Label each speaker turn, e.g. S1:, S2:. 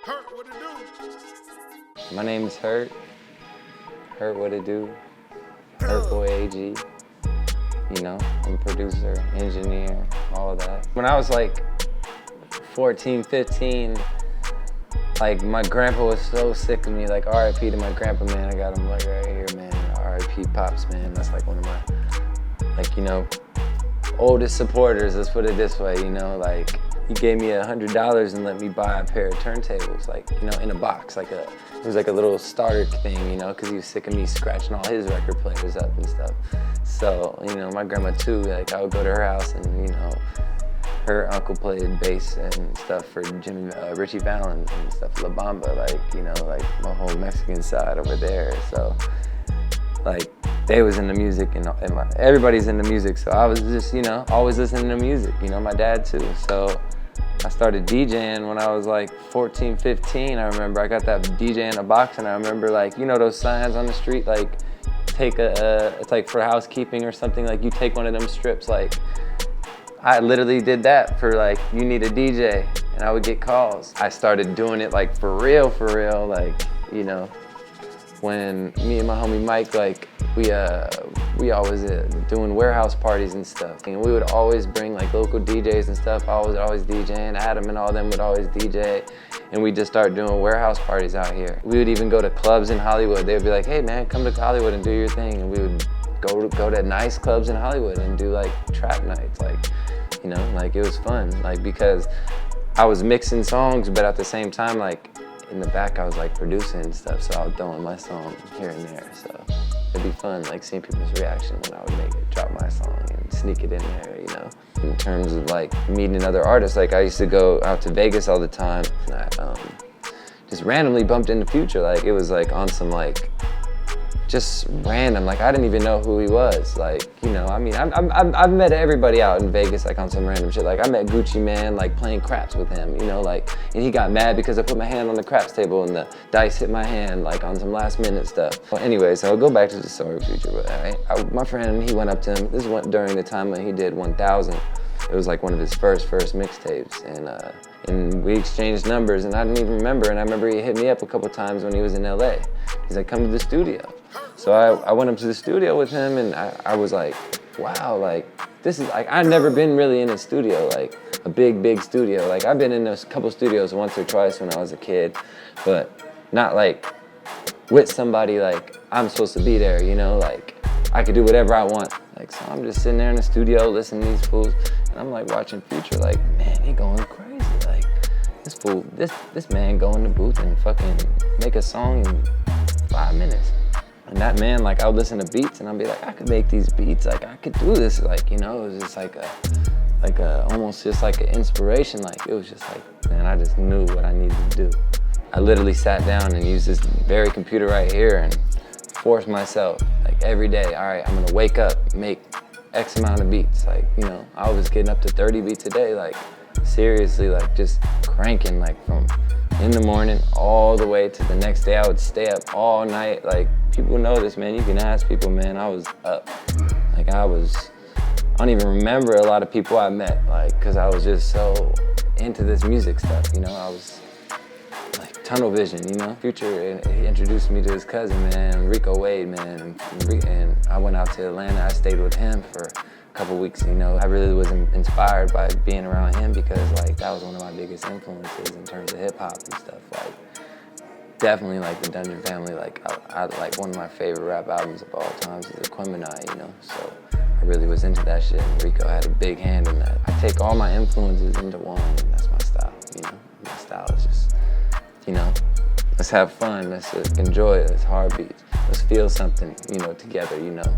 S1: Hurt, what it do?
S2: My name is Hurt. Hurt, what it do? HurtBoyAG. You know, I'm a producer, engineer, all of that. When I was like 14, 15, like my grandpa was so sick of me, like RIP to my grandpa, man. I got him like right here, man. RIP Pops, man. That's like one of my, like, you know, oldest supporters, let's put it this way, you know, like he gave me $100 and let me buy a pair of turntables, like, you know, in a box, like it was like a little starter thing, you know, because he was sick of me scratching all his record players up and stuff. So, you know, my grandma too, like I would go to her house and, you know, her uncle played bass and stuff for Richie Valens and stuff, La Bamba, like, you know, like my whole Mexican side over there. So, like, they was into music and everybody's into music. So I was just, you know, always listening to music, you know, my dad too. So I started DJing when I was like 14, 15. I remember I got that DJ in a box and I remember, like, you know those signs on the street, like take it's like for housekeeping or something, like you take one of them strips, like I literally did that for like, you need a DJ, and I would get calls. I started doing it like for real, like, you know, when me and my homie Mike, like we always doing warehouse parties and stuff, and we would always bring like local DJs and stuff. I was always DJing, Adam and all them would always DJ, and we just start doing warehouse parties out here. We would even go to clubs in Hollywood. They would be like, hey man, come to Hollywood and do your thing, and we would go to nice clubs in Hollywood and do like trap nights, like, you know, like it was fun, like because I was mixing songs, but at the same time, like in the back I was like producing and stuff, so I was throwing my song here and there. So it'd be fun, like seeing people's reaction when I would drop my song and sneak it in there, you know. In terms of like meeting other artists, like I used to go out to Vegas all the time, and I just randomly bumped into Future. Like it was like on some like just random, like I didn't even know who he was, like, you know, I mean, I've met everybody out in Vegas, like on some random shit. Like I met Gucci Man, like playing craps with him, you know, like, and he got mad because I put my hand on the craps table and the dice hit my hand, like on some last minute stuff. Well, anyway, so I'll go back to the story of Future. But my friend, he went up to him, this was during the time when he did 1000. It was like one of his first mixtapes, and we exchanged numbers, and I didn't even remember, and I remember he hit me up a couple times when he was in LA. He's like, come to the studio. So I went up to the studio with him, and I was like, wow, like, this is, like, I've never been really in a studio, like, a big studio. Like, I've been in a couple studios once or twice when I was a kid, but not, like, with somebody, like, I'm supposed to be there, you know? Like, I could do whatever I want. Like, so I'm just sitting there in the studio listening to these fools, and I'm, like, watching Future, like, man, he going crazy. Like, this fool, this man go in the booth and fucking make a song in 5 minutes. And that man, like, I would listen to beats and I'd be like, I could make these beats, like, I could do this, like, you know, it was just like almost just like an inspiration, like, it was just like, man, I just knew what I needed to do. I literally sat down and used this very computer right here and forced myself, like, every day, all right, I'm gonna wake up, make X amount of beats, like, you know, I was getting up to 30 beats a day, like, seriously, like, just cranking, like, from in the morning all the way to the next day. I would stay up all night. Like, people know this, man. You can ask people, man. I was up. Like, I don't even remember a lot of people I met, like, because I was just so into this music stuff, you know. I was like tunnel vision, you know. Future, he introduced me to his cousin, man, Rico Wade, man. And I went out to Atlanta. I stayed with him for couple weeks, you know. I really was inspired by being around him because, like, that was one of my biggest influences in terms of hip hop and stuff. Like, definitely, like, the Dungeon Family, like, I like one of my favorite rap albums of all times is Aquemini, you know. So I really was into that shit, and Rico had a big hand in that. I take all my influences into one, and that's my style, you know. My style is just, you know, let's have fun, let's enjoy it, let's hard beats, let's feel something, you know, together, you know.